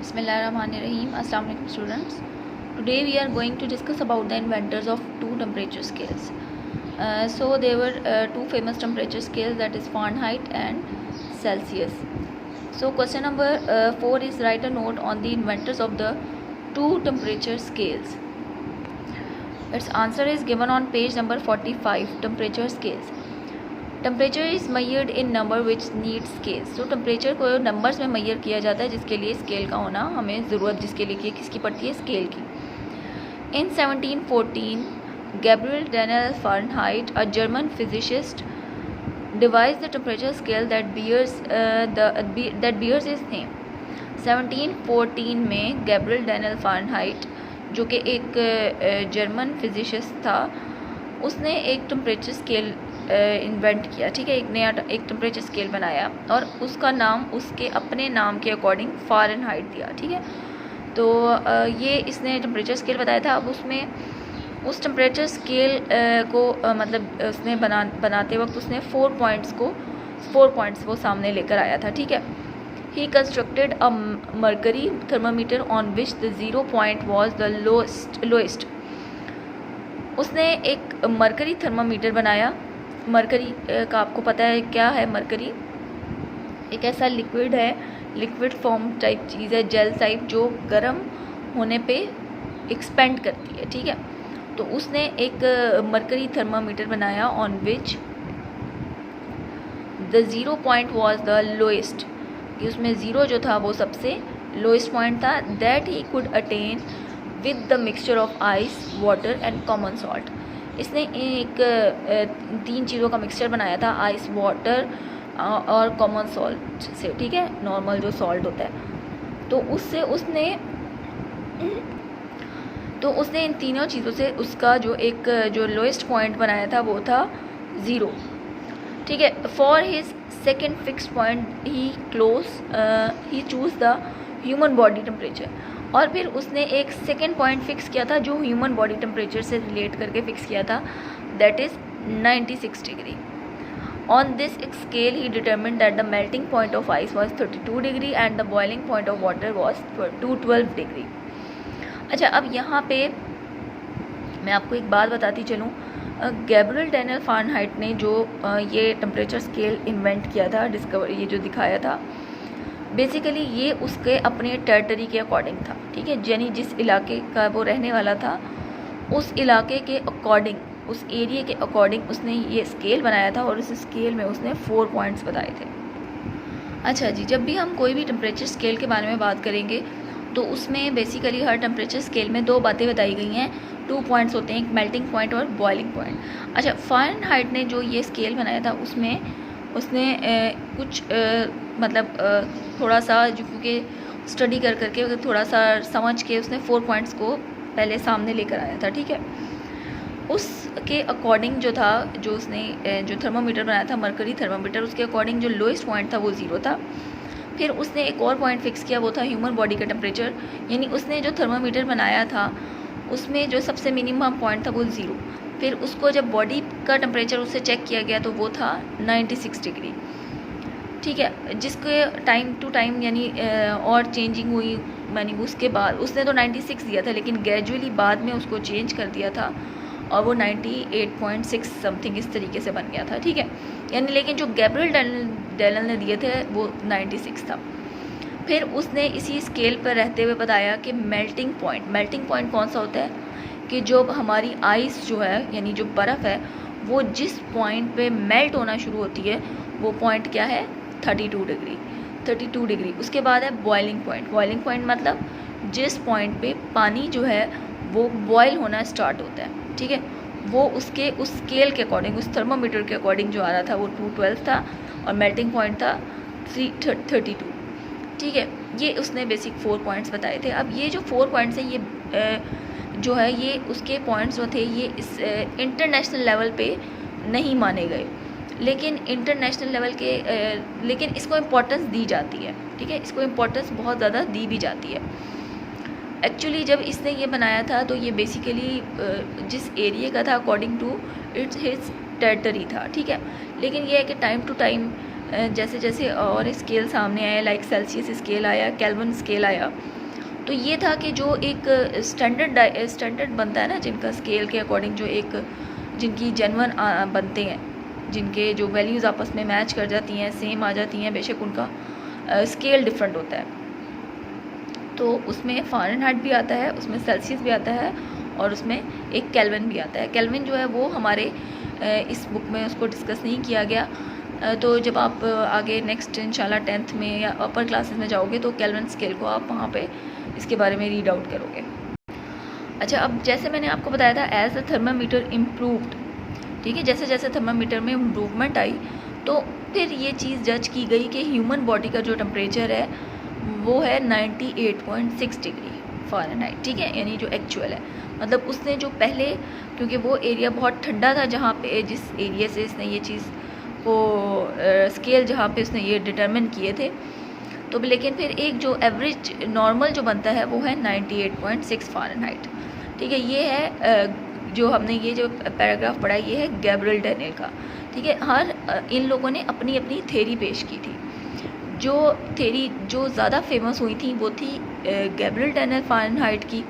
Bismillahirrahmanirrahim. Assalamu alaikum students. Today we are going to discuss about the inventors of two temperature scales. So there were two famous temperature scales, that is Fahrenheit and Celsius. So question number 4 is write a note on the inventors of the two temperature scales. Its answer is given on page number 45. Temperature scales. Temperature is मयर्ड in number which need scales. तो temperature को numbers में मयर किया जाता है, जिसके लिए scale का होना हमें ज़रूरत जिसके लिए किसकी पड़ती है, स्केल की. In 1714 Gabriel Daniel Fahrenheit, a German physicist, devised the temperature scale that bears his name. 1714 में गैब्रियल डेनियल फारेनहाइट, जो कि एक जर्मन फिजिसिस्ट था, उसने एक टेम्परेचर स्केल इन्वेंट किया. ठीक है, एक टेम्परेचर स्केल बनाया और उसका नाम उसके अपने नाम के अकॉर्डिंग फ़ारेनहाइट दिया. ठीक है, तो ये इसने टेम्परेचर स्केल बताया था. अब उसमें उस टेम्परेचर स्केल को मतलब उसने बनाते वक्त उसने 4 पॉइंट्स वो सामने लेकर आया था. ठीक है, ही constructed a mercury thermometer on which the 0 point was the lowest. उसने एक मर्करी थर्मामीटर बनाया. मरकरी का आपको पता है क्या है. मरकरी एक ऐसा लिक्विड है, लिक्विड फॉर्म टाइप चीज़ है, जेल टाइप, जो गर्म होने पे एक्सपेंड करती है. ठीक है, तो उसने एक मरकरी थर्मामीटर बनाया on which the 0 point was the lowest, कि उसमें 0 जो था वो सबसे लोएस्ट पॉइंट था. That he could attain with the mixture of ice, water and common salt. इसने एक 3 चीज़ों का मिक्सचर बनाया था, आइस, वाटर और कॉमन सॉल्ट से. ठीक है, नॉर्मल जो सॉल्ट होता है, तो उससे उसने इन तीनों चीज़ों से उसका जो लोएस्ट पॉइंट बनाया था वो था 0. ठीक है, for his second fix point he choose the human body temperature. और फिर उसने एक सेकेंड पॉइंट फिक्स किया था जो ह्यूमन बॉडी टेम्परेचर से रिलेट करके फिक्स किया था, that is 96 degree. On this scale he determined that the melting point of ice was 32 degree and the boiling point of water was 212 degree. अच्छा, अब यहाँ पे मैं आपको एक बात बताती चलूँ. गैब्रियल डेनियल फारेनहाइट ने जो ये टेम्परेचर स्केल इन्वेंट किया था, ये जो दिखाया था, बेसिकली ये उसके अपने टेरिटरी के अकॉर्डिंग था. ठीक है, यानी जिस इलाके का वो रहने वाला था, उस इलाके के अकॉर्डिंग, उस एरिया के अकॉर्डिंग उसने ये स्केल बनाया था और उस स्केल में उसने 4 पॉइंट्स बताए थे. अच्छा जी, जब भी हम कोई भी टेम्परेचर स्केल के बारे में बात करेंगे तो उसमें बेसिकली हर टेम्परेचर स्केल में 2 बातें बताई गई हैं. 2 पॉइंट्स होते हैं, एक मेल्टिंग पॉइंट और बॉइलिंग पॉइंट. अच्छा, फारेनहाइट ने जो ये स्केल बनाया था उसमें उसने कुछ मतलब थोड़ा सा जो क्योंकि स्टडी करके थोड़ा सा समझ के उसने 4 पॉइंट्स को पहले सामने लेकर आया था. ठीक है, उसके अकॉर्डिंग जो था, जो उसने जो थर्मामीटर बनाया था, मरकरी थर्मामीटर, उसके अकॉर्डिंग जो लोएस्ट पॉइंट था वो 0 था. फिर उसने एक और पॉइंट फिक्स किया, वो था ह्यूमन बॉडी का टेम्परेचर. यानी उसने जो थर्मामीटर बनाया था उसमें जो सबसे मिनिमम पॉइंट था वो 0. फिर उसको जब बॉडी का टेम्परेचर उससे चेक किया गया तो वो था 96 डिग्री. ठीक है, जिसके टाइम टू टाइम यानी और चेंजिंग हुई. यानी उसके बाद उसने तो 96 दिया था, लेकिन ग्रेजुअली बाद में उसको चेंज कर दिया था और वो 98.6 समथिंग इस तरीके से बन गया था. ठीक है, यानी लेकिन जो गैब्रियल डेनियल ने दिए थे वो 96 था. फिर उसने इसी स्केल पर रहते हुए बताया कि मेल्टिंग पॉइंट कौन सा होता है, कि जो हमारी आइस जो है यानी जो बर्फ़ है वो जिस पॉइंट पे मेल्ट होना शुरू होती है वो पॉइंट क्या है, 32 डिग्री. उसके बाद है बॉइलिंग पॉइंट मतलब जिस पॉइंट पे पानी जो है वो बॉयल होना स्टार्ट होता है. ठीक है, वो उसके उस स्केल के अकॉर्डिंग, उस थर्मामीटर के अकॉर्डिंग जो आ रहा था वो 212 था और मेल्टिंग पॉइंट था 32. ठीक है, ये उसने बेसिक 4 पॉइंट्स बताए थे. अब ये जो 4 पॉइंट्स हैं ये जो है ये उसके पॉइंट्स जो थे ये इस इंटरनेशनल लेवल पे नहीं माने गए, लेकिन इंटरनेशनल लेवल के लेकिन इसको इम्पोर्टेंस दी जाती है. ठीक है, इसको इम्पोर्टेंस बहुत ज़्यादा दी भी जाती है. एक्चुअली जब इसने ये बनाया था तो ये बेसिकली जिस एरिया का था अकॉर्डिंग टू हिज टेरिटरी था. ठीक है, लेकिन ये है कि टाइम टू टाइम जैसे जैसे और स्केल सामने आए, लाइक सेल्सियस स्केल आया, केल्विन स्केल आया, तो ये था कि जो एक स्टैंडर्ड बनता है ना, जिनका स्केल के अकॉर्डिंग जो एक जिनकी जेन्युइन बनते हैं, जिनके जो वैल्यूज़ आपस में मैच कर जाती हैं, सेम आ जाती हैं, बेशक उनका स्केल डिफरेंट होता है, तो उसमें फ़ारेनहाइट भी आता है, उसमें सेल्सियस भी आता है, और उसमें एक केल्विन भी आता है। केल्विन जो है वो हमारे इस बुक में उसको डिस्कस नहीं किया गया, तो जब आप आगे नेक्स्ट इंशाल्लाह 10th में या अपर क्लासेस में जाओगे तो केल्विन स्केल को आप वहाँ पे इसके बारे में रीड आउट करोगे। अच्छा, अब जैसे मैंने आपको बताया था एज द थर्मामीटर इम्प्रूव्ड, ठीक है, जैसे जैसे थर्मामीटर में इम्प्रूवमेंट आई तो फिर ये चीज़ जज की गई कि ह्यूमन बॉडी का जो टेम्परेचर है वो है 98.6 डिग्री फ़ारेनहाइट, ठीक है, यानी जो एक्चुअल है, मतलब उसने जो पहले, क्योंकि वो एरिया बहुत ठंडा था जहाँ पे, जिस एरिया से इसने ये चीज़ को स्केल जहाँ पे उसने ये डिटरमिन किए थे, तो लेकिन फिर एक जो एवरेज नॉर्मल जो बनता है वो है 98.6 फ़ारेनहाइट, ठीक है। ये है जो हमने ये जो पैराग्राफ पढ़ा ये है गैब्रियल डैनियल का, ठीक है। हर इन लोगों ने अपनी अपनी थेरी पेश की थी। जो थेरी जो ज़्यादा फेमस हुई थी वो थी गैब्रियल डैनियल फ़ारेनहाइट की,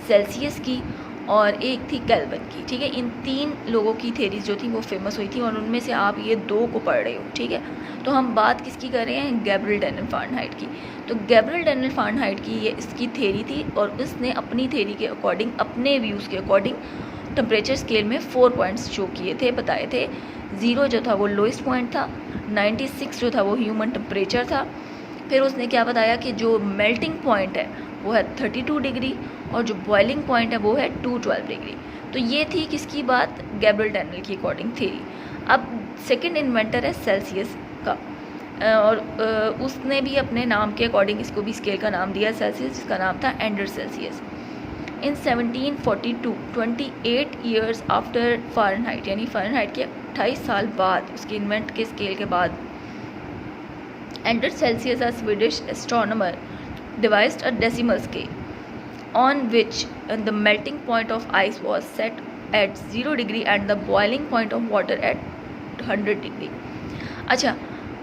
सेल्सियस की, और एक थी केल्विन की, ठीक है। इन 3 लोगों की थेरीज जो थी वो फेमस हुई थी, और उनमें से आप ये 2 को पढ़ रहे हो, ठीक है। तो हम बात किसकी कर रहे हैं, गैब्रियल डैनियल फ़ारेनहाइट की। तो गैब्रियल डैनियल फ़ारेनहाइट की ये इसकी थेरी थी, और उसने अपनी थेरी के अकॉर्डिंग, अपने व्यूज़ के अकॉर्डिंग टेम्परेचर स्केल में 4 पॉइंट्स शो किए थे, बताए थे। 0 जो था वो लोएस्ट पॉइंट था, 96 जो था वो ह्यूमन टेम्परेचर था। फिर उसने क्या बताया कि जो मेल्टिंग पॉइंट है वो है 32 डिग्री, और जो बॉइलिंग पॉइंट है वो है 212 डिग्री। तो ये थी किसकी बात, गैब्रियल डैनियल की अकॉर्डिंग थेरी। अब सेकंड इन्वेंटर है सेल्सियस का, और उसने भी अपने नाम के अकॉर्डिंग इसको भी स्केल का नाम दिया सेल्सियस, जिसका नाम था एंडर सेल्सियस। इन 1742, 28 ईयर्स आफ्टर फ़ारेनहाइट, यानी फ़ारेनहाइट के 28 साल बाद, उसके इन्वेंट के स्केल के बाद, Anders Celsius, a Swedish astronomer, devised a decimal scale on which the melting point of ice was set at 0 degree and the boiling point of water at 100 degree। अच्छा,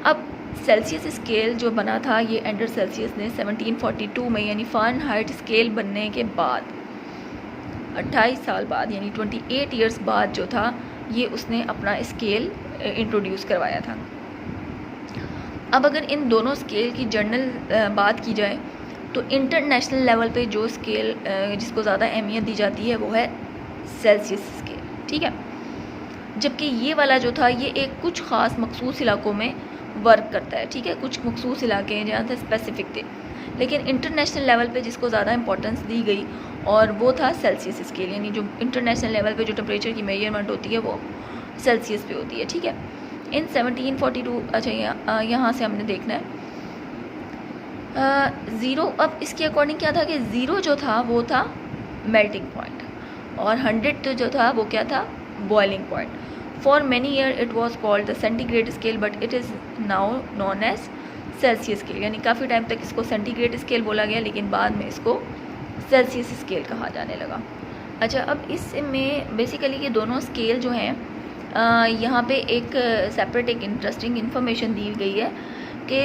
अब Celsius scale जो बना था ये ender Celsius ने 1742 में, यानी Fahrenheit scale बनने के बाद 28 साल बाद, यानी 28 ईयर्स बाद जो था, ये उसने अपना स्केल इंट्रोड्यूस करवाया था। अब अगर इन दोनों स्केल की जनरल बात की जाए तो इंटरनेशनल लेवल पे जो स्केल जिसको ज़्यादा अहमियत दी जाती है वो है सेल्सियस स्केल, ठीक है। जबकि ये वाला जो था ये एक कुछ ख़ास मखसूस इलाकों में वर्क करता है, ठीक है। कुछ मखसूस इलाके हैं जहाँ से स्पेसिफिक थे, लेकिन इंटरनेशनल लेवल पे जिसको ज़्यादा इंपॉर्टेंस दी गई और वो था सेल्सियस स्केल, यानी जो इंटरनेशनल लेवल पे जो टेम्परेचर की मेजरमेंट होती है वो सेल्सियस पे होती है, ठीक है। इन 1742, अच्छा यहाँ से हमने देखना है 0। अब इसके अकॉर्डिंग क्या था कि 0 जो था वो था मेल्टिंग पॉइंट, और 100 जो था वो क्या था, boiling point. For many year it was called the centigrade scale, but it is now known as Celsius scale, यानी काफ़ी टाइम तक इसको सेंटीग्रेड स्केल बोला गया, लेकिन बाद में इसको सेल्सियस स्केल कहा जाने लगा। अच्छा, अब इसमें बेसिकली ये दोनों स्केल जो हैं यहाँ पे एक सेपरेट एक इंटरेस्टिंग इन्फॉर्मेशन दी गई है कि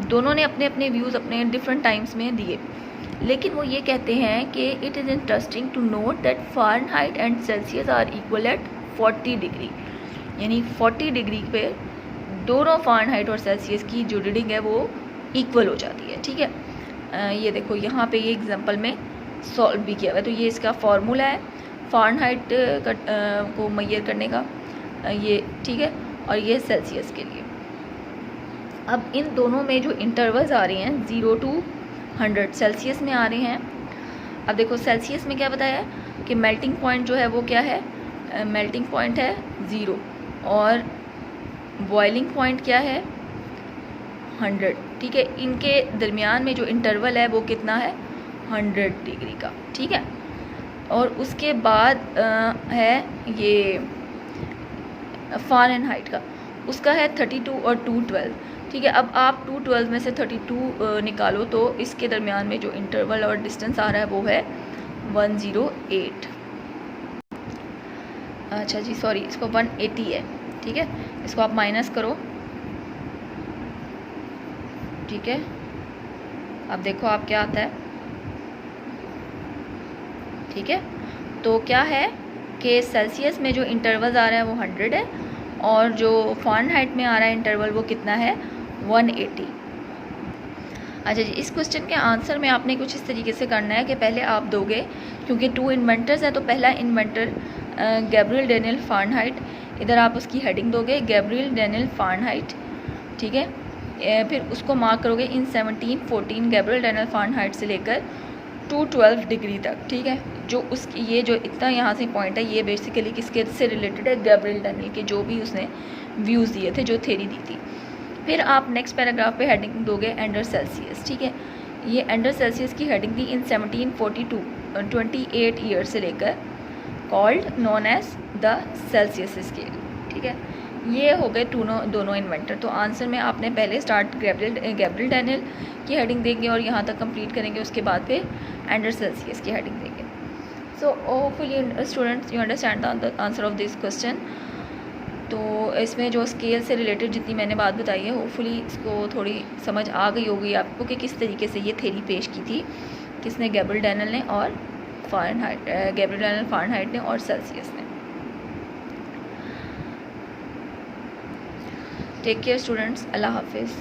दोनों ने अपने अपने व्यूज़ अपने डिफरेंट टाइम्स में दिए, लेकिन वो ये कहते हैं कि it is interesting to note that Fahrenheit and Celsius are equal at 40 degree, यानी 40 डिग्री पे दोनों फ़ारेनहाइट और सेल्सियस की जो रीडिंग है वो इक्वल हो जाती है, ठीक है। ये देखो यहाँ पे ये एग्जांपल में सॉल्व भी किया हुआ है, तो ये इसका फार्मूला है फ़ारेनहाइट को मेजर करने का, ये ठीक है, और ये सेल्सियस के लिए। अब इन दोनों में जो इंटरवल्स आ रहे हैं 0 to 100 सेल्सियस में आ रहे हैं। अब देखो सेल्सियस में क्या बताया कि मेल्टिंग पॉइंट जो है वो क्या है, मेल्टिंग पॉइंट है 0, और बॉइलिंग पॉइंट क्या है 100, ठीक है। इनके दरमियान में जो इंटरवल है वो कितना है 100 डिग्री का, ठीक है। और उसके बाद है ये फ़ारेनहाइट का, उसका है 32 और 212, ठीक है। अब आप 212 में से 32 निकालो तो इसके दरमियान में जो इंटरवल और डिस्टेंस आ रहा है वो है 108, अच्छा जी सॉरी, इसको 180 है, ठीक है। इसको आप माइनस करो ठीक है, अब देखो आप क्या आता है। ठीक है, तो क्या है कि सेल्सियस में जो इंटरवल आ रहा है वो 100 है, और जो फ़ारेनहाइट में आ रहा है इंटरवल वो कितना है, 180। अच्छा जी, इस क्वेश्चन के आंसर में आपने कुछ इस तरीके से करना है कि पहले आप दोगे, क्योंकि 2 इन्वेंटर्स हैं, तो पहला इन्वेंटर गैब्रियल डेनियल फ़ारेनहाइट, इधर आप उसकी हेडिंग दोगे गैब्रियल डेनियल फ़ारेनहाइट। ठीक है, फिर उसको मार्क करोगे इन 1714 गैब्रियल डेनियल फ़ारेनहाइट से लेकर 212 डिग्री तक। ठीक है, जो उसकी ये जो इतना यहाँ से पॉइंट है ये बेसिकली किसके से रिलेटेड है, गैब्रियल डेनियल के जो भी उसने व्यूज़ दिए थे, जो थ्योरी दी थी। फिर आप नेक्स्ट पैराग्राफ पे हेडिंग दोगे अंडर सेल्सियस। ठीक है, ये अंडर सेल्सियस की हेडिंग थी इन 1742 28 ईयर से लेकर, called known as the Celsius scale. ठीक है, ये हो गए दोनों इन्वेंटर। तो आंसर में आपने पहले स्टार्ट गैब्रियल डेनियल की हेडिंग देंगे और यहाँ तक कंप्लीट करेंगे, उसके बाद फिर अंडर सेल्सियस की हेडिंग देंगे। So hopefully students you understand the answer of this question. तो इसमें जो स्केल से रिलेटेड जितनी मैंने बात बताई है, होपफुली इसको थोड़ी समझ आ गई होगी आपको कि किस तरीके से ये थ्योरी पेश की थी, किसने, गैब्रियल डेनियल ने और गैब्रियल डेनियल फ़ारेनहाइट ने और सेल्सियस ने। टेक केयर स्टूडेंट्स, अल्लाह हाफिज़।